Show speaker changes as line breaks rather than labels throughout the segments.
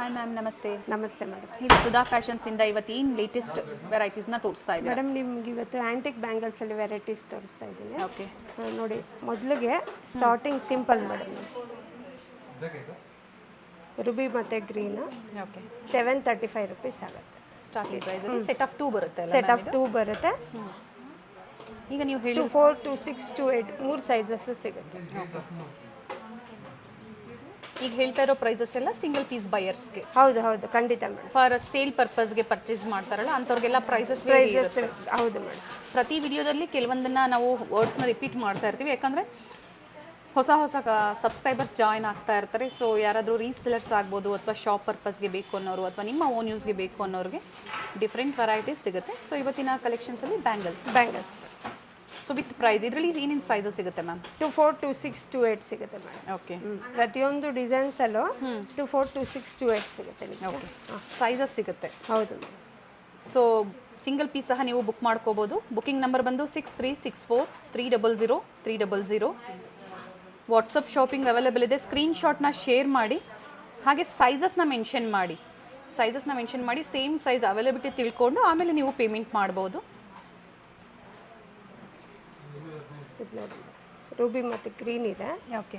Hi ma'am, ನಮಸ್ತೆ.
ನಮಸ್ತೆ madam.
ಇದು ಸುಧಾ ಫ್ಯಾಷನ್ಸಿಂದ ಇವತ್ತು ಏನು ಲೇಟೆಸ್ಟ್ ವೆರೈಟೀಸ್ನ ತೋರಿಸ್ತಾ ಇದ್ದೀವಿ
ಮೇಡಮ್, ನಿಮ್ಗೆ ಇವತ್ತು ಆ್ಯಂಟಿಕ್ ಬ್ಯಾಂಗಲ್ಸಲ್ಲಿ ವೆರೈಟೀಸ್ ತೋರಿಸ್ತಾ ಇದ್ದೀನಿ.
ಓಕೆ,
ನೋಡಿ, ಮೊದಲಿಗೆ ಸ್ಟಾರ್ಟಿಂಗ್ ಸಿಂಪಲ್ ಮೇಡಮ್. ರುಬಿ ಮತ್ತು ಗ್ರೀನು
ಓಕೆ.
735 ರುಪೀಸ್ ಆಗುತ್ತೆ
ಸ್ಟಾರ್ಟಿಂಗ್ ಪ್ರೈಸಲ್ಲಿ ಸೆಟ್ ಆಫ್ 2 ಬರುತ್ತೆ.
ಸೆಟ್ ಆಫ್ 2 ಬರುತ್ತೆ.
ಈಗ ನೀವು ಹೇಳಿ
2, 4, 2, 6, 2, 8 3 ಸೈಜಸ್ಸು ಸಿಗುತ್ತೆ.
ಈಗ ಹೇಳ್ತಾ ಇರೋ ಪ್ರೈಸಸ್ ಎಲ್ಲ ಸಿಂಗಲ್ ಪೀಸ್ ಬಯರ್ಸ್ಗೆ.
ಹೌದು ಹೌದು, ಖಂಡಿತ ಮೇಡಮ್.
ಫಾರ್ ಸೇಲ್ ಪರ್ಪಸ್ಗೆ ಪರ್ಚೇಸ್ ಮಾಡ್ತಾರಲ್ಲ ಅಂಥವ್ರಿಗೆಲ್ಲ ಪ್ರೈಸಸ್
ಹೌದು ಮೇಡಮ್.
ಪ್ರತಿ ವಿಡಿಯೋದಲ್ಲಿ ಕೆಲವೊಂದನ್ನು ನಾವು ವರ್ಡ್ಸ್ನ ರಿಪೀಟ್ ಮಾಡ್ತಾ ಇರ್ತೀವಿ, ಯಾಕಂದರೆ ಹೊಸ ಹೊಸ ಸಬ್ಸ್ಕ್ರೈಬರ್ಸ್ ಜಾಯ್ನ್ ಆಗ್ತಾ ಇರ್ತಾರೆ. ಸೊ ಯಾರಾದರೂ ರೀಸೆಲರ್ಸ್ ಆಗ್ಬೋದು, ಅಥವಾ ಶಾಪ್ ಪರ್ಪಸ್ಗೆ ಬೇಕು ಅನ್ನೋರು, ಅಥವಾ ನಿಮ್ಮ ಓನ್ ಯೂಸ್ಗೆ ಬೇಕು ಅನ್ನೋರಿಗೆ ಡಿಫ್ರೆಂಟ್ ವೆರೈಟೀಸ್ ಸಿಗುತ್ತೆ. ಸೊ ಇವತ್ತಿನ ಕಲೆಕ್ಷನ್ಸಲ್ಲಿ ಬ್ಯಾಂಗಲ್ಸ್ ಸೊ ವಿತ್ ಪ್ರೈಸ್. ಇದರಲ್ಲಿ ಏನೇನು ಸೈಜಸ್ ಸಿಗುತ್ತೆ ಮ್ಯಾಮ್?
2, 4, 2, 6, 2, 8 ಸಿಗುತ್ತೆ ಮೇಡಮ್.
ಓಕೆ.
ಪ್ರತಿಯೊಂದು ಡಿಸೈನ್ಸಲ್ಲೂ 2, 4, 2, 6, 2, 8 ಸಿಗುತ್ತೆ ನಿಮಗೆ.
ಓಕೆ, ಸೈಜಸ್ ಸಿಗುತ್ತೆ.
ಹೌದು ಮೇಡಮ್.
ಸೊ ಸಿಂಗಲ್ ಪೀಸ್ ಸಹ ನೀವು ಬುಕ್ ಮಾಡ್ಕೋಬೋದು. ಬುಕಿಂಗ್ ನಂಬರ್ ಬಂದು 6364300300. ವಾಟ್ಸಪ್ ಶಾಪಿಂಗ್ ಅವೈಲೇಬಲ್ ಇದೆ. ಸ್ಕ್ರೀನ್ಶಾಟ್ನ ಶೇರ್ ಮಾಡಿ, ಹಾಗೆ ಸೈಜಸ್ನ ಮೆನ್ಷನ್ ಮಾಡಿ. ಸೇಮ್ ಸೈಜ್ ಅವೈಲಬಿಲಿಟಿ ತಿಳ್ಕೊಂಡು ಆಮೇಲೆ ನೀವು ಪೇಮೆಂಟ್ ಮಾಡ್ಬೋದು.
ರೂಬಿ ಮತ್ತು ಗ್ರೀನ್ ಇದೆ.
ಓಕೆ.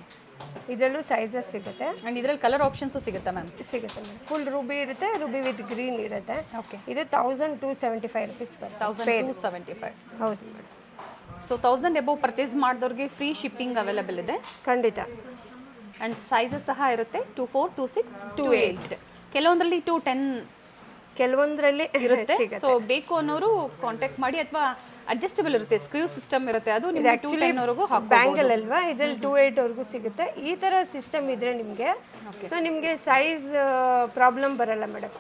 ಇದರಲ್ಲೂ ಸೈಜಸ್ ಸಿಗುತ್ತೆ.
ಆ್ಯಂಡ್ ಇದರಲ್ಲಿ ಕಲರ್ ಆಪ್ಷನ್ಸು ಸಿಗುತ್ತೆ ಮ್ಯಾಮ್?
ಸಿಗುತ್ತೆ ಮ್ಯಾಮ್. ಫುಲ್ ರೂಬಿ ಇರುತ್ತೆ, ರೂಬಿ ವಿತ್ ಗ್ರೀನ್ ಇರುತ್ತೆ.
ಓಕೆ.
ಇದು 1275 ರುಪೀಸ್ ಬರುತ್ತೆ.
1275.
ಹೌದು ಮೇಡಮ್.
ಸೊ 1000 ಎಬೋ ಪರ್ಚೇಸ್ ಮಾಡಿದವ್ರಿಗೆ ಫ್ರೀ ಶಿಪ್ಪಿಂಗ್ ಅವೈಲೇಬಲ್ ಇದೆ.
ಖಂಡಿತ.
ಆ್ಯಂಡ್ ಸೈಜಸ್ ಸಹ ಇರುತ್ತೆ 2, 4, 2, 6, 2, 8. ಕೆಲವೊಂದರಲ್ಲಿ 2, 10
ಕೆಲವೊಂದರಲ್ಲಿ
ಇರುತ್ತೆ. ಸೊ ಬೇಕು ಅನ್ನೋರು ಕಾಂಟ್ಯಾಕ್ಟ್ ಮಾಡಿ, ಅಥವಾ ಅಡ್ಜಸ್ಟಬಲ್ ಇರುತ್ತೆ, ಸ್ಕ್ರೂ ಸಿಸ್ಟಮ್ ಇರುತ್ತೆ. ಅದು ನಿಮಗೆ 2, 10 ವರೆಗೂ
ಬ್ಯಾಂಗಲ್ ಅಲ್ವಾ, ಇದ್ರಲ್ಲಿ 2, 8 ವರೆಗೂ ಸಿಗುತ್ತೆ. ಈ ಥರ ಸಿಸ್ಟಮ್ ಇದ್ರೆ ನಿಮಗೆ, ಸೊ ನಿಮಗೆ ಸೈಜ್ ಪ್ರಾಬ್ಲಮ್ ಬರಲ್ಲ ಮೇಡಮ್.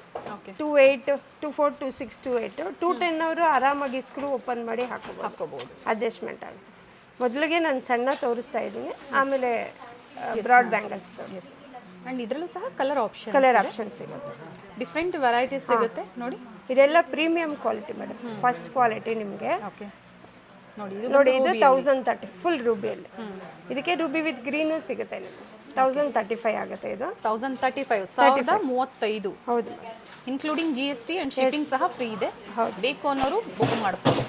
2, 8, 2, 4, 2, 6, 2, 8, 2, 10 ಅವರು ಆರಾಮಾಗಿ ಸ್ಕ್ರೂ ಓಪನ್ ಮಾಡಿ ಹಾಕೋಬಹುದು. ಅಡ್ಜಸ್ಟ್ಮೆಂಟ್ ಆಗುತ್ತೆ. ಮೊದಲಿಗೆ ನಾನು ಸಣ್ಣ ತೋರಿಸ್ತಾ ಇದ್ದೀನಿ, ಆಮೇಲೆ ಬ್ರಾಡ್ ಬ್ಯಾಂಗಲ್ಸ್.
ಆ್ಯಂಡ್ ಇದರಲ್ಲೂ ಸಹ ಕಲರ್ ಆಪ್ಷನ್
ಸಿಗುತ್ತೆ.
ಡಿಫ್ರೆಂಟ್ ವೆರೈಟೀಸ್ ಸಿಗುತ್ತೆ ನೋಡಿ.
ಇದೆಲ್ಲ premium quality madam, first quality ನಿಮಗೆ.
ಓಕೆ,
ನೋಡಿ ಇದು 1030 ಫುಲ್ ರೂಬಿಯಲ್ಲಿ. ಇದಕ್ಕೆ ರೂಬಿ ವಿತ್ ಗ್ರೀನು ಸಿಗುತ್ತೆ ನಿಮಗೆ. 1035 ಆಗುತ್ತೆ. ಇದು
1035.
ಹೌದು,
ಇನ್ಕ್ಲೂಡಿಂಗ್ GST ಆ್ಯಂಡ್ ಶಿಪ್ಪಿಂಗ್ ಸಹ ಫ್ರೀ ಇದೆ. ಬೇಕು ಅನ್ನೋರು ಬುಕ್ ಮಾಡ್ಬೋದು.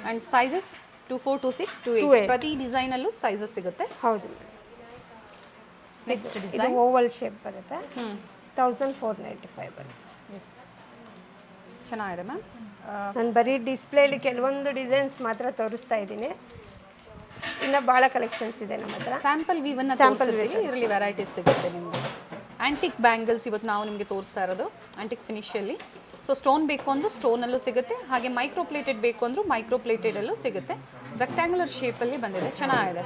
And sizes 2, 4, 2, 6, 2, 8. ಪ್ರತಿ ಡಿಸೈನಲ್ಲೂ ಸೈಜಸ್ ಸಿಗುತ್ತೆ.
ಹೌದು.
ನೆಕ್ಸ್ಟ್
ಇದು
ಡಿಸೈನ್
ಓವಲ್ ಶೇಪ್ ಬರುತ್ತೆ. 1495 ಬರುತ್ತೆ.
ಎಸ್, ಚೆನ್ನಾಗಿದೆ ಮ್ಯಾಮ್.
ನಾನು ಬರೀ ಡಿಸ್ಪ್ಲೇಲಿ ಕೆಲವೊಂದು ಡಿಸೈನ್ಸ್ ಮಾತ್ರ ತೋರಿಸ್ತಾ ಇದ್ದೀನಿ. ಇನ್ನು ಭಾಳ ಕಲೆಕ್ಷನ್ಸ್ ಇದೆ ನಮ್ಮ ಹತ್ರ.
ಸ್ಯಾಂಪಲ್ ವೀವನ್ನ ತೋರಿಸ್ತೀವಿ. ಇದರಲ್ಲಿ ವೆರೈಟೀಸ್ ಸಿಗುತ್ತೆ ನಿಮಗೆ. ಆ್ಯಂಟಿಕ್ ಬ್ಯಾಂಗಲ್ಸ್ ಇವತ್ತು ನಾವು ನಿಮಗೆ ತೋರಿಸ್ತಾ ಇರೋದು ಆ್ಯಂಟಿಕ್ ಫಿನಿಷಲ್ಲಿ. ಸೊ ಸ್ಟೋನ್ ಬೇಕು ಅಂದರೂ ಸ್ಟೋನಲ್ಲೂ ಸಿಗುತ್ತೆ, ಹಾಗೆ ಮೈಕ್ರೋ ಪ್ಲೇಟೆಡ್ ಬೇಕು ಅಂದರೂ ಮೈಕ್ರೋ ಪ್ಲೇಟೆಡಲ್ಲೂ ಸಿಗುತ್ತೆ. ರೆಕ್ಟ್ಯಾಂಗ್ಯುಲರ್ ಶೇಪಲ್ಲಿ ಬಂದಿದೆ, ಚೆನ್ನಾಗಿದೆ.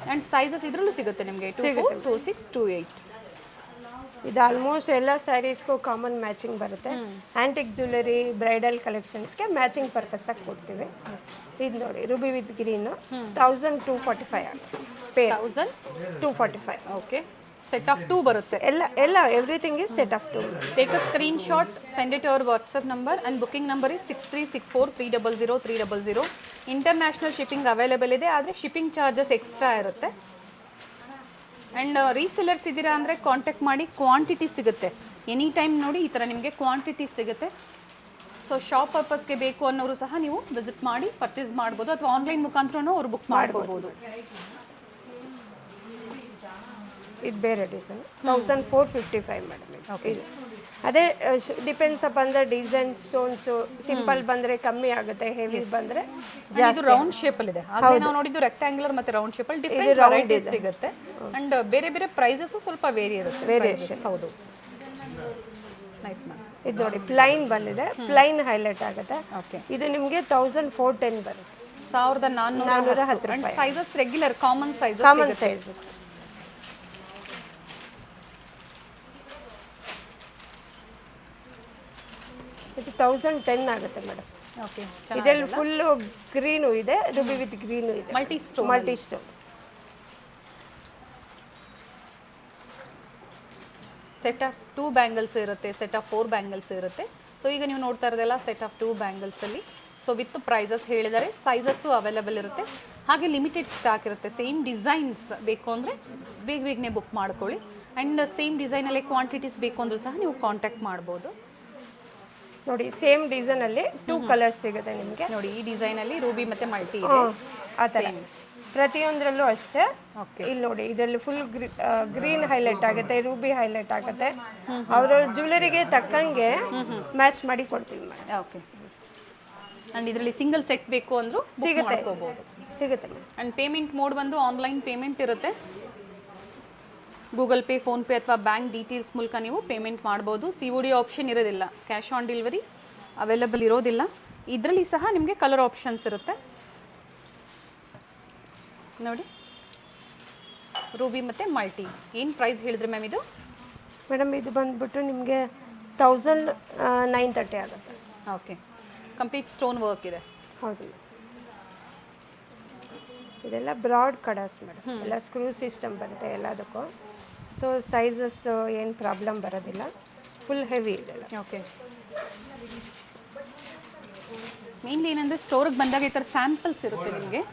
ಆ್ಯಂಡ್ ಸೈಜಸ್ ಇದರಲ್ಲೂ ಸಿಗುತ್ತೆ ನಿಮಗೆ 2, 4, 2, 6, 2, 8.
ಇದು ಆಲ್ಮೋಸ್ಟ್ ಎಲ್ಲ ಸ್ಯಾರೀಸ್ಗೂ ಕಾಮನ್ ಮ್ಯಾಚಿಂಗ್ ಬರುತ್ತೆ. ಆ್ಯಂಟಿಕ್ ಜ್ಯುವೆಲರಿ, ಬ್ರೈಡಲ್ ಕಲೆಕ್ಷನ್ಸ್ಗೆ ಮ್ಯಾಚಿಂಗ್ ಪರ್ಪಸ್ ಆಗಿ ಕೊಡ್ತೀವಿ. ಇದು ನೋಡಿ, ರೂಬಿ ವಿತ್ ಗ್ರೀನು 1245 ಆಗುತ್ತೆ. 1245.
ಓಕೆ. ಸೆಟ್ ಆಫ್ 2 ಬರುತ್ತೆ.
ಎಲ್ಲ everything is set of 2.
Take a screenshot, send it hour WhatsApp number, and booking number is 6364300300. International shipping available ಇದೆ, ಆದರೆ ಶಿಪ್ಪಿಂಗ್ ಚಾರ್ಜಸ್ ಎಕ್ಸ್ಟ್ರಾ ಇರುತ್ತೆ. ಆ್ಯಂಡ್ ರೀಸೆಲರ್ಸ್ ಇದ್ದೀರಾ ಅಂದರೆ ಕಾಂಟ್ಯಾಕ್ಟ್ ಮಾಡಿ, quantity ಸಿಗುತ್ತೆ. ಎನಿ ಟೈಮ್ ನೋಡಿ ಈ ಥರ ನಿಮಗೆ ಕ್ವಾಂಟಿಟಿ ಸಿಗುತ್ತೆ. ಸೊ ಶಾಪ್ ಪರ್ಪಸ್ಗೆ ಬೇಕು ಅನ್ನೋರು ಸಹ ನೀವು ವಿಸಿಟ್ ಮಾಡಿ ಪರ್ಚೇಸ್ ಮಾಡ್ಬೋದು, ಅಥವಾ ಆನ್ಲೈನ್ ಮುಖಾಂತರನೂ ಅವ್ರು ಬುಕ್ ಮಾಡ್ಕೋಬೋದು.
ಇದು ಬೇರೆ ಡಿಸೈನ್ 1455 ಮೇಡಮ್. ಇದು ಅದೇ depends upon the design. Stones simple ಬಂದರೆ ಕಮ್ಮಿ ಆಗುತ್ತೆ, ಹೆವಿ ಬಂದರೆ
ಇದು ರೌಂಡ್ ಶೇಪಲ್ಲಿ ಇದೆ. ಹಾಗೆ ನಾವು ನೋಡಿದ್ದು ರೆಕ್ಟ್ಯಾಂಗ್ಯುಲರ್ ಮತ್ತು ರೌಂಡ್ ಶೇಪಲ್ಲಿ ಡಿಫ್ರೆಂಟ್ ವೆರೈಟೀಸ್ ಸಿಗುತ್ತೆ. ಆ್ಯಂಡ್ ಬೇರೆ ಬೇರೆ ಪ್ರೈಸಸ್ಸು ಸ್ವಲ್ಪ ವೇರಿ ಇರುತ್ತೆ.
ವೇರಿಯೇಷನ್.
ಹೌದು, ನೈಸ್ ಮ್ಯಾಮ್.
ಇದು ನೋಡಿ, ಪ್ಲೈನ್ ಬಂದಿದೆ, ಪ್ಲೈನ್ ಹೈಲೈಟ್ ಆಗುತ್ತೆ.
ಓಕೆ.
ಇದು ನಿಮಗೆ 1410 ಬರುತ್ತೆ.
1410. Sizes regular common sizes.
ಇದು 1010 ಆಗುತ್ತೆ ಮೇಡಮ್.
ಓಕೆ.
ಇದರಲ್ಲಿ ಫುಲ್ಲು ಗ್ರೀನು ಇದೆ, ರೂಬಿ ವಿತ್ ಗ್ರೀನು ಇದೆ,
multi stone. Set of 2 bangles ಇರುತ್ತೆ, ಸೆಟ್ ಆಫ್ 4 ಬ್ಯಾಂಗಲ್ಸ್ ಇರುತ್ತೆ. ಸೊ ಈಗ ನೀವು ನೋಡ್ತಾ ಇರೋದೆಲ್ಲ ಸೆಟ್ ಆಫ್ 2 ಬ್ಯಾಂಗಲ್ಸಲ್ಲಿ. ಸೊ ವಿತ್ ಪ್ರೈಸಸ್ ಹೇಳಿದರೆ ಸೈಜಸ್ಸು ಅವೈಲೇಬಲ್ ಇರುತ್ತೆ. ಹಾಗೆ ಲಿಮಿಟೆಡ್ ಸ್ಟಾಕ್ ಇರುತ್ತೆ. ಸೇಮ್ ಡಿಸೈನ್ಸ್ ಬೇಕು ಅಂದರೆ ಬೇಗನೆ ಬುಕ್ ಮಾಡ್ಕೊಳ್ಳಿ. ಆ್ಯಂಡ್ ಸೇಮ್ ಡಿಸೈನಲ್ಲೇ ಕ್ವಾಂಟಿಟೀಸ್ ಬೇಕು ಅಂದರೂ ಸಹ ನೀವು ಕಾಂಟ್ಯಾಕ್ಟ್ ಮಾಡ್ಬೋದು.
ನೋಡಿ ಸೇಮ್ ಡಿಸೈನಲ್ಲಿ 2 ಕಲರ್ಸ್ ಸಿಗುತ್ತೆ ನಿಮಗೆ.
ನೋಡಿ ಈ ಡಿಸೈನಲ್ಲಿ ರೂಬಿ ಮತ್ತು ಮಲ್ಟಿ ಇದೆ.
ಆ ಥರ ಪ್ರತಿಯೊಂದರಲ್ಲೂ ಅಷ್ಟೇ.
ಓಕೆ,
ಇಲ್ಲಿ ನೋಡಿ ಇದರಲ್ಲಿ ಫುಲ್ ಗ್ರೀನ್ ಹೈಲೈಟ್ ಆಗುತ್ತೆ, ರೂಬಿ ಹೈಲೈಟ್ ಆಗುತ್ತೆ. ಅವ್ರವ್ರ ಜ್ಯುವೆಲರಿಗೆ ತಕ್ಕಂಗೆ ಮ್ಯಾಚ್ ಮಾಡಿ ಕೊಡ್ತೀವಿ ಮೇಡಮ್.
ಓಕೆ, ಆ್ಯಂಡ್ ಇದರಲ್ಲಿ ಸಿಂಗಲ್ ಸೆಟ್ ಬೇಕು ಅಂದರೂ
ಸಿಗುತ್ತೆ
ಸಿಗುತ್ತೆ ಮೇಡಮ್. ಆ್ಯಂಡ್ ಪೇಮೆಂಟ್ ಮೋಡ್ ಬಂದು ಆನ್ಲೈನ್ ಪೇಮೆಂಟ್ ಇರುತ್ತೆ. ಗೂಗಲ್ ಪೇ, ಫೋನ್ಪೇ ಅಥವಾ ಬ್ಯಾಂಕ್ ಡೀಟೇಲ್ಸ್ ಮೂಲಕ ನೀವು ಪೇಮೆಂಟ್ ಮಾಡ್ಬೋದು. COD ಆಪ್ಷನ್ ಇರೋದಿಲ್ಲ, ಕ್ಯಾಶ್ ಆನ್ ಡೆಲಿವರಿ ಅವೈಲೇಬಲ್ ಇರೋದಿಲ್ಲ. ಇದರಲ್ಲಿ ಸಹ ನಿಮಗೆ ಕಲರ್ ಆಪ್ಷನ್ಸ್ ಇರುತ್ತೆ. ನೋಡಿ ರೂಬಿ ಮತ್ತು ಮಲ್ಟಿ ಏನು ಪ್ರೈಸ್ ಹೇಳಿದ್ರಿ ಮ್ಯಾಮ್ ಇದು?
ಮೇಡಮ್ ಇದು ಬಂದ್ಬಿಟ್ಟು ನಿಮಗೆ 1930 ಆಗುತ್ತೆ.
ಓಕೆ, ಕಂಪ್ಲೀಟ್ ಸ್ಟೋನ್ ವರ್ಕ್ ಇದೆ.
ಹೌದು, ಇದೆಲ್ಲ ಬ್ರಾಡ್ ಕಡಸ್ ಮೇಡಮ್. ಎಲ್ಲ ಸ್ಕ್ರೂ ಸಿಸ್ಟಮ್ ಬರುತ್ತೆ ಎಲ್ಲದಕ್ಕೂ. ಸೊ ಸೈಜಸ್ ಏನು ಪ್ರಾಬ್ಲಮ್ ಬರೋದಿಲ್ಲ. ಫುಲ್ ಹೆವಿ ಇದೆಲ್ಲ.
ಓಕೆ, ಮೇನ್ಲಿ ಏನಂದರೆ ಸ್ಟೋರಿಗೆ ಬಂದಾಗ ಈ ಥರ ಸ್ಯಾಂಪಲ್ಸ್ ಇರುತ್ತೆ ನಿಮಗೆ.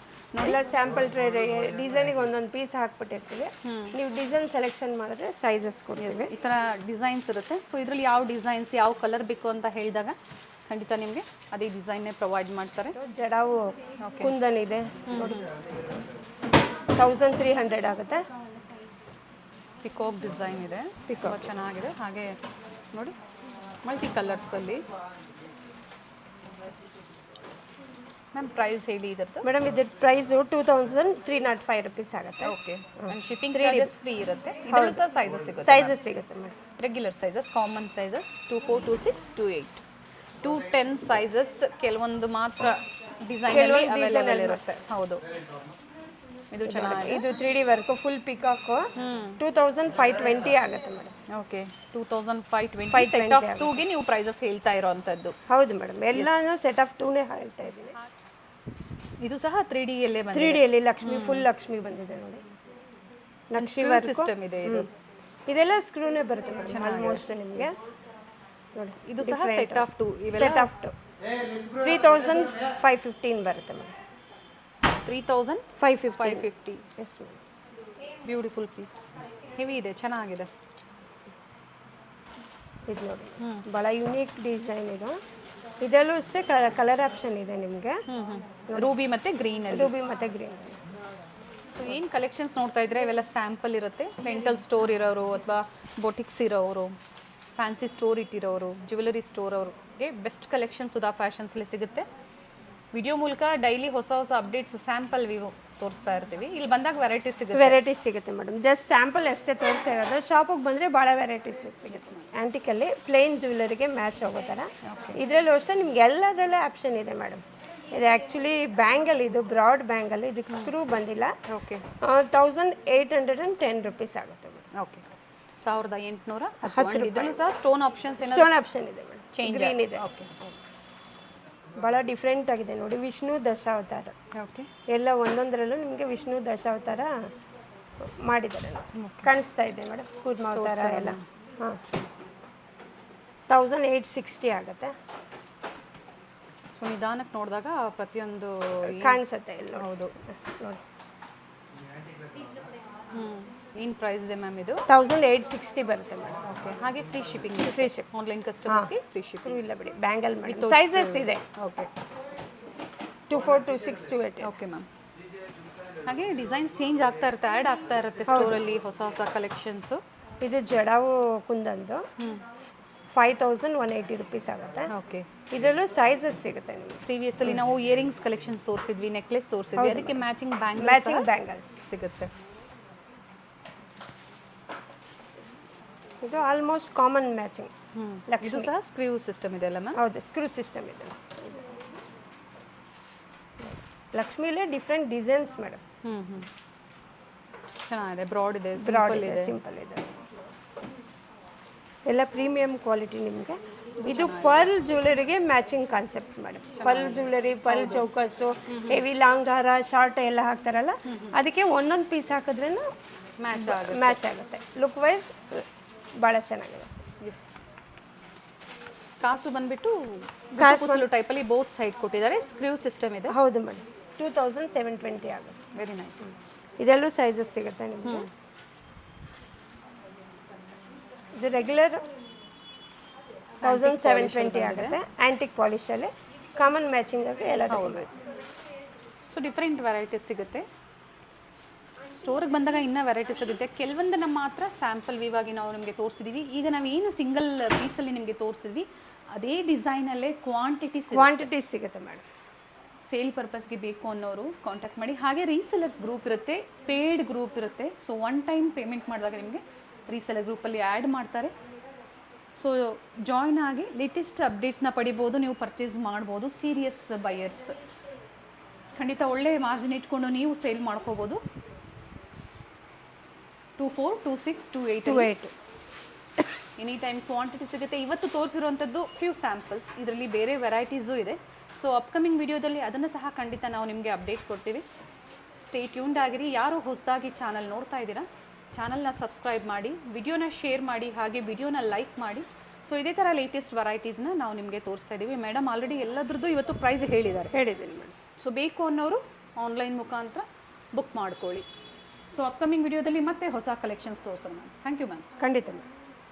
ಎಲ್ಲ ಸ್ಯಾಂಪಲ್ ಟ್ರೇ ಡಿಸೈನಿಗೆ ಒಂದೊಂದು ಪೀಸ್ ಹಾಕ್ಬಿಟ್ಟಿರ್ತೀವಿ. ನೀವು ಡಿಸೈನ್ ಸೆಲೆಕ್ಷನ್ ಮಾಡಿದ್ರೆ ಸೈಜಸ್ ಕೊಡ್ತೀವಿ.
ಈ ಥರ ಡಿಸೈನ್ಸ್ ಇರುತ್ತೆ. ಸೊ ಇದರಲ್ಲಿ ಯಾವ ಡಿಸೈನ್ಸ್ ಯಾವ ಕಲರ್ ಬೇಕು ಅಂತ ಹೇಳಿದಾಗ ಖಂಡಿತ ನಿಮಗೆ ಅದೇ ಡಿಸೈನ್ನೇ ಪ್ರೊವೈಡ್ ಮಾಡ್ತಾರೆ.
ಜಡಾವು ಕುಂದನ್ ಇದೆ ನೋಡಿ, 1300 ಆಗುತ್ತೆ.
ಪಿಕಾಕ್ ಡಿಸೈನ್ ಇದೆ, ಪಿಕಾಕ್ ಚೆನ್ನಾಗಿದೆ. ಹಾಗೆ ನೋಡಿ ಮಲ್ಟಿ ಕಲರ್ಸಲ್ಲಿ. ಮ್ಯಾಮ್ ಪ್ರೈಸ್ ಹೇಳಿ ಇದರದ್ದು?
ಮೇಡಮ್ ಇದ್ರ ಪ್ರೈಸು 2305 rupees ಆಗುತ್ತೆ.
Okay, and shipping charges free ಇರುತ್ತೆ. ಇದರಲ್ಲೂ ಸಹ ಸೈಜಸ್ ಸಿಗುತ್ತೆ.
ಸೈಜಸ್ ಸಿಗುತ್ತೆ madam.
Regular sizes, common sizes 24, 26, 28, 210 sizes. ಕೆಲವೊಂದು ಮಾತ್ರ ಡಿಸೈನಲ್ಲಿ ಅವೈಲೇಬಲ್ ಇರುತ್ತೆ. ಹೌದು, ಇದು ಚೆನ್ನಾಗಿದೆ.
ಇದು 3D ವರ್ಕ್ ಫುಲ್ ಪಿಕಾಕು 2520 ಆಗುತ್ತೆ ಮೇಡಮ್.
ಓಕೆ, 2520 ಸೆಟ್ ಆಫ್ 2ಗೆ ನೀವು ಪ್ರೈಸಸ್ ಹೇಳ್ತಾ ಇರೋವಂಥದ್ದು.
ಹೌದು ಮೇಡಮ್, ಎಲ್ಲಾನು ಸೆಟ್ ಆಫ್ 2ನೇ ಹೇಳ್ತಾ ಇದ್ದೀನಿ.
ಇದು ಸಹ 3D ಯಲ್ಲೇ ಬಂದಿದೆ.
3D ಯಲ್ಲಿ ಲಕ್ಷ್ಮಿ, ಫುಲ್ ಲಕ್ಷ್ಮಿ ಬಂದಿದೆ ನೋಡಿ. ನಕ್ಷಿ ವರ್ಕ್
ಸಿಸ್ಟಮ್ ಇದೆ ಇದು.
ಇದೆಲ್ಲ ಸ್ಕ್ರೂನೇ ಬರುತ್ತೆ ಮೇಡಮ್ ಆಲ್ಮೋಸ್ಟ್ ನಿಮಗೆ. ನೋಡಿ
ಇದು ಸಹ ಸೆಟ್ ಆಫ್ 2. ಇವೆಲ್ಲ
ಸೆಟ್ ಆಫ್ 2 3515 ಬರುತ್ತೆ madam.
3550.
Yes madam.
Beautiful piece, heavy ಇದೆ, ಚೆನ್ನಾಗಿದೆ.
ಇದು ನೋಡಿ ಭಾಳ ಯುನೀಕ್ ಡಿಸೈನ್ ಇದು. ಇದರಲ್ಲೂ ಅಷ್ಟೇ ಕಲರ್ ಆಪ್ಷನ್ ಇದೆ ನಿಮಗೆ.
ರೂಬಿ ಮತ್ತು ಗ್ರೀನ್ ಅಲ್ಲಿ.
ರೂಬಿ ಮತ್ತು ಗ್ರೀನ್.
ಸೊ ಏನು ಕಲೆಕ್ಷನ್ಸ್ ನೋಡ್ತಾ ಇದ್ರೆ ಇವೆಲ್ಲ ಸ್ಯಾಂಪಲ್ ಇರುತ್ತೆ. ರೆಂಟಲ್ ಸ್ಟೋರ್ ಇರೋರು ಅಥವಾ ಬೊಟಿಕ್ಸ್ ಇರೋರು, ಫ್ಯಾನ್ಸಿ ಸ್ಟೋರ್ ಇಟ್ಟಿರೋರು, ಜ್ಯುವೆಲರಿ ಸ್ಟೋರ್ ಅವ್ರಿಗೆ ಬೆಸ್ಟ್ ಕಲೆಕ್ಷನ್ ಸುಧಾ ಫ್ಯಾಷನ್ಸಲ್ಲಿ ಸಿಗುತ್ತೆ. ವಿಡಿಯೋ ಮೂಲಕ ಡೈಲಿ ಹೊಸ ಹೊಸ ಅಪ್ಡೇಟ್ಸ್ ಸ್ಯಾಂಪಲ್ ವ್ಯೂ ತೋರಿಸ್ತಾ ಇರ್ತೀವಿ. ಇಲ್ಲಿ ಬಂದಾಗ ವೆರೈಟೀಸ್
ಸಿಗುತ್ತೆ ಮೇಡಮ್. ಜಸ್ಟ್ ಸ್ಯಾಂಪಲ್ ಅಷ್ಟೇ ತೋರಿಸ್ತಾ ಇರೋದು. ಶಾಪಿಗೆ ಬಂದರೆ ಭಾಳ ವೆರೈಟೀಸ್ ಸಿಗುತ್ತೆ. ಆ್ಯಂಟಿಕಲ್ಲಿ ಪ್ಲೇನ್ ಜ್ಯುವೆಲರಿಗೆ ಮ್ಯಾಚ್ ಆಗೋ ಥರ. ಇದರಲ್ಲೂ ಅಷ್ಟೇ ನಿಮ್ಗೆ ಎಲ್ಲದರಲ್ಲೇ ಆಪ್ಷನ್ ಇದೆ ಮೇಡಮ್. ಇದು ಆ್ಯಕ್ಚುಲಿ ಬ್ಯಾಂಗಲ್, ಇದು ಬ್ರಾಡ್ ಬ್ಯಾಂಗಲ್. ಇದಕ್ಕೆ ಸ್ಕ್ರೂ ಬಂದಿಲ್ಲ.
ಓಕೆ,
1810 rupees ಆಗುತ್ತೆ ಮೇಡಮ್.
ಓಕೆ, 1810. ಇದರಲ್ಲೂ ಸಹ ಸ್ಟೋನ್ ಆಪ್ಷನ್ಸ್
ಸ್ಟೋನ್ ಆಪ್ಷನ್ ಇದೆ ಮೇಡಮ್.
ಚೇಂಜ್
ಗ್ರೀನ್ ಇದೆ.
ಓಕೆ,
ಭಾಳ ಡಿಫ್ರೆಂಟ್ ಆಗಿದೆ ನೋಡಿ. ವಿಷ್ಣು ದಶಾವತಾರ.
ಓಕೆ,
ಎಲ್ಲ ಒಂದೊಂದರಲ್ಲೂ ನಿಮಗೆ ವಿಷ್ಣು ದಶಾವತಾರ ಮಾಡಿದ್ದಾರೆ. ಕಾಣಿಸ್ತಾ ಇದೆ ಮೇಡಮ್, ಕೂರ್ಮಾವತಾರ ಎಲ್ಲ. ಹಾಂ, 1860 ಆಗುತ್ತೆ.
ಸೊ ನಿಧಾನಕ್ಕೆ ನೋಡಿದಾಗ ಪ್ರತಿಯೊಂದು
ಕಾಣಿಸುತ್ತೆ ಎಲ್ಲ.
ಹೌದು
ನೋಡಿ.
ಏನು ಪ್ರೈಸ್ ಇದೆ ಮ್ಯಾಮ್ ಇದು?
1860 ಬರುತ್ತೆ ಮೇಡಮ್.
ಓಕೆ, ಹಾಗೆ free shipping.
Free ship.
Online ಕಸ್ಟಮರ್ಸ್ಗೆ ಫ್ರೀ ಶಿಪ್ಪಿಂಗ್
ಇಲ್ಲ ಬಿಡಿ. ಬ್ಯಾಂಗಲ್ ಮಾಡಿ ಸೈಜಸ್ ಇದೆ.
ಓಕೆ,
24, 26, 28.
Okay ma'am. ಹಾಗೆ ಡಿಸೈನ್ಸ್ ಚೇಂಜ್ ಆಗ್ತಾ ಇರುತ್ತೆ, ಆ್ಯಡ್ ಆಗ್ತಾ ಇರುತ್ತೆ ಸ್ಟೋರಲ್ಲಿ ಹೊಸ ಹೊಸ ಕಲೆಕ್ಷನ್ಸು.
ಇದು ಜಡಾವು ಕುಂದಂದು 5180 rupees ಆಗುತ್ತೆ.
ಓಕೆ,
ಇದರಲ್ಲೂ ಸೈಜಸ್ ಸಿಗುತ್ತೆ ನಿಮಗೆ.
ಪ್ರೀವಿಯಸ್ಲಿ ನಾವು ಇಯರಿಂಗ್ಸ್ ಕಲೆಕ್ಷನ್ಸ್ ತೋರಿಸಿದ್ವಿ, ನೆಕ್ಲೆಸ್ ತೋರಿಸಿದ್ವಿ, ಅದಕ್ಕೆ ಮ್ಯಾಚಿಂಗ್
ಬ್ಯಾಂಗಲ್ಸ್
ಸಿಗುತ್ತೆ.
ಇದು ಆಲ್ಮೋಸ್ಟ್ ಕಾಮನ್ ಮ್ಯಾಚಿಂಗ್.
ಇದು ಸಹ ಸ್ಕ್ರೂ ಸಿಸ್ಟಮ್ ಇದೆ ಅಲ್ಲ ಮ್ಯಾಮ್?
ಹೌದು, ಸ್ಕ್ರೂ ಸಿಸ್ಟಮ್ ಇದೆ. ಲಕ್ಷ್ಮಿಲೇ ಡಿಫ್ರೆಂಟ್ ಡಿಸೈನ್ಸ್ ಮೇಡಮ್.
ಚೆನ್ನಾಗಿದೆ, ಬ್ರಾಡ್ ಇದೆ,
ಸಿಂಪಲ್ ಇದೆ. ಎಲ್ಲ ಪ್ರೀಮಿಯಂ ಕ್ವಾಲಿಟಿ ನಿಮಗೆ. ಇದು ಪರ್ಲ್ ಜ್ಯುವೆಲರಿಗೆ matching concept madam. Pearl jewellery, pearl chokers, heavy long ಹಾರ, ಶಾರ್ಟ್ ಎಲ್ಲ ಹಾಕ್ತಾರಲ್ಲ, ಅದಕ್ಕೆ ಒಂದೊಂದು ಪೀಸ್ ಹಾಕಿದ್ರೂ
ಮ್ಯಾಚ್
ಆಗುತ್ತೆ. ಲುಕ್ ವೈಸ್ ಭಾಳ ಚೆನ್ನಾಗಿದೆ.
ಎಸ್, ಕಾಸು ಬಂದ್ಬಿಟ್ಟು ಕಾಸು ಟೈಪಲ್ಲಿ ಬೋತ್ ಸೈಡ್ ಕೊಟ್ಟಿದ್ದಾರೆ, ಸ್ಕ್ರೀವ್ ಸಿಸ್ಟಮ್ ಇದೆ.
ಹೌದು ಮೇಡಮ್, 2720 ಆಗುತ್ತೆ.
Very nice.
ಇದೆಲ್ಲೂ ಸೈಜಸ್ ಸಿಗುತ್ತೆ ನಿಮಗೆ. ಇದು ರೆಗ್ಯುಲರ್ 1720 ಆಗುತ್ತೆ. ಆ್ಯಂಟಿಕ್ ಪಾಲಿಶಲ್ಲಿ ಕಾಮನ್ ಮ್ಯಾಚಿಂಗ್ ಆಗಿ ಎಲ್ಲ ತಗೊಳ್ಬೋದು.
ಸೊ ಡಿಫ್ರೆಂಟ್ ವೆರೈಟೀಸ್ ಸಿಗುತ್ತೆ. ಸ್ಟೋರಿಗೆ ಬಂದಾಗ ಇನ್ನೂ ವೆರೈಟೀಸ್ ಸಿಗುತ್ತೆ. ಕೆಲವೊಂದನ್ನು ಮಾತ್ರ ಸ್ಯಾಂಪಲ್ ವಿವಾಗಿ ನಾವು ನಿಮಗೆ ತೋರಿಸಿದ್ದೀವಿ. ಈಗ ನಾವು ಏನು ಸಿಂಗಲ್ ಪೀಸಲ್ಲಿ ನಿಮಗೆ ತೋರಿಸಿದ್ವಿ ಅದೇ ಡಿಸೈನಲ್ಲೇ ಕ್ವಾಂಟಿಟೀಸ್ ಸಿಗುತ್ತೆ ಮೇಡಮ್. ಸೇಲ್ ಪರ್ಪಸ್ಗೆ ಬೇಕು ಅನ್ನೋರು ಕಾಂಟ್ಯಾಕ್ಟ್ ಮಾಡಿ. ಹಾಗೆ ರೀಸೆಲರ್ಸ್ ಗ್ರೂಪ್ ಇರುತ್ತೆ, ಪೇಯ್ಡ್ ಗ್ರೂಪ್ ಇರುತ್ತೆ. ಸೊ ಒನ್ ಟೈಮ್ ಪೇಮೆಂಟ್ ಮಾಡಿದಾಗ ನಿಮಗೆ ರೀಸೆಲರ್ ಗ್ರೂಪಲ್ಲಿ ಆ್ಯಡ್ ಮಾಡ್ತಾರೆ. ಸೊ ಜಾಯ್ನ್ ಆಗಿ ಲೇಟೆಸ್ಟ್ ಅಪ್ಡೇಟ್ಸ್ನ ಪಡಿಬೋದು, ನೀವು ಪರ್ಚೇಸ್ ಮಾಡ್ಬೋದು. ಸೀರಿಯಸ್ ಬಯರ್ಸ್ ಖಂಡಿತ ಒಳ್ಳೆ ಮಾರ್ಜಿನ್ ಇಟ್ಕೊಂಡು ನೀವು ಸೇಲ್ ಮಾಡ್ಕೋಬೋದು. 24, 26, 28 ಎನಿ ಟೈಮ್ ಕ್ವಾಂಟಿಟಿ ಸಿಗುತ್ತೆ. ಇವತ್ತು ತೋರಿಸಿರುವಂಥದ್ದು ಫ್ಯೂ ಸ್ಯಾಂಪಲ್ಸ್, ಇದರಲ್ಲಿ ಬೇರೆ ವೆರೈಟೀಸು ಇದೆ. ಸೊ ಅಪ್ಕಮಿಂಗ್ ವಿಡಿಯೋದಲ್ಲಿ ಅದನ್ನು ಸಹ ಖಂಡಿತ ನಾವು ನಿಮಗೆ ಅಪ್ಡೇಟ್ ಕೊಡ್ತೀವಿ. ಸ್ಟೇ ಟ್ಯೂನ್ಡ್ ಆಗಿರಿ. ಯಾರು ಹೊಸದಾಗಿ ಚಾನಲ್ ನೋಡ್ತಾ ಇದ್ದೀರಾ, ಚಾನಲ್ನ ಸಬ್ಸ್ಕ್ರೈಬ್ ಮಾಡಿ, ವಿಡಿಯೋನ ಶೇರ್ ಮಾಡಿ, ಹಾಗೆ ವಿಡಿಯೋನ ಲೈಕ್ ಮಾಡಿ. ಸೊ ಇದೇ ಥರ ಲೇಟೆಸ್ಟ್ ವೆರೈಟೀಸ್ನ ನಾವು ನಿಮಗೆ ತೋರಿಸ್ತಾ ಇದ್ದೀವಿ. ಮೇಡಮ್ ಆಲ್ರೆಡಿ ಎಲ್ಲದ್ರದ್ದು ಇವತ್ತು ಪ್ರೈಸ್ ಹೇಳಿದ್ದೀನಿ ಮೇಡಮ್. ಸೊ ಬೇಕು ಅನ್ನೋರು ಆನ್ಲೈನ್ ಮುಖಾಂತರ ಬುಕ್ ಮಾಡ್ಕೊಳ್ಳಿ. ಸೊ ಅಪ್ಕಮಿಂಗ್ ವಿಡಿಯೋದಲ್ಲಿ ಮತ್ತೆ ಹೊಸ ಕಲೆಕ್ಷನ್ಸ್ ತೋರಿಸೋಣ ಮ್ಯಾಮ್. Thank you ma'am.
ಖಂಡಿತ ಮ್ಯಾಮ್.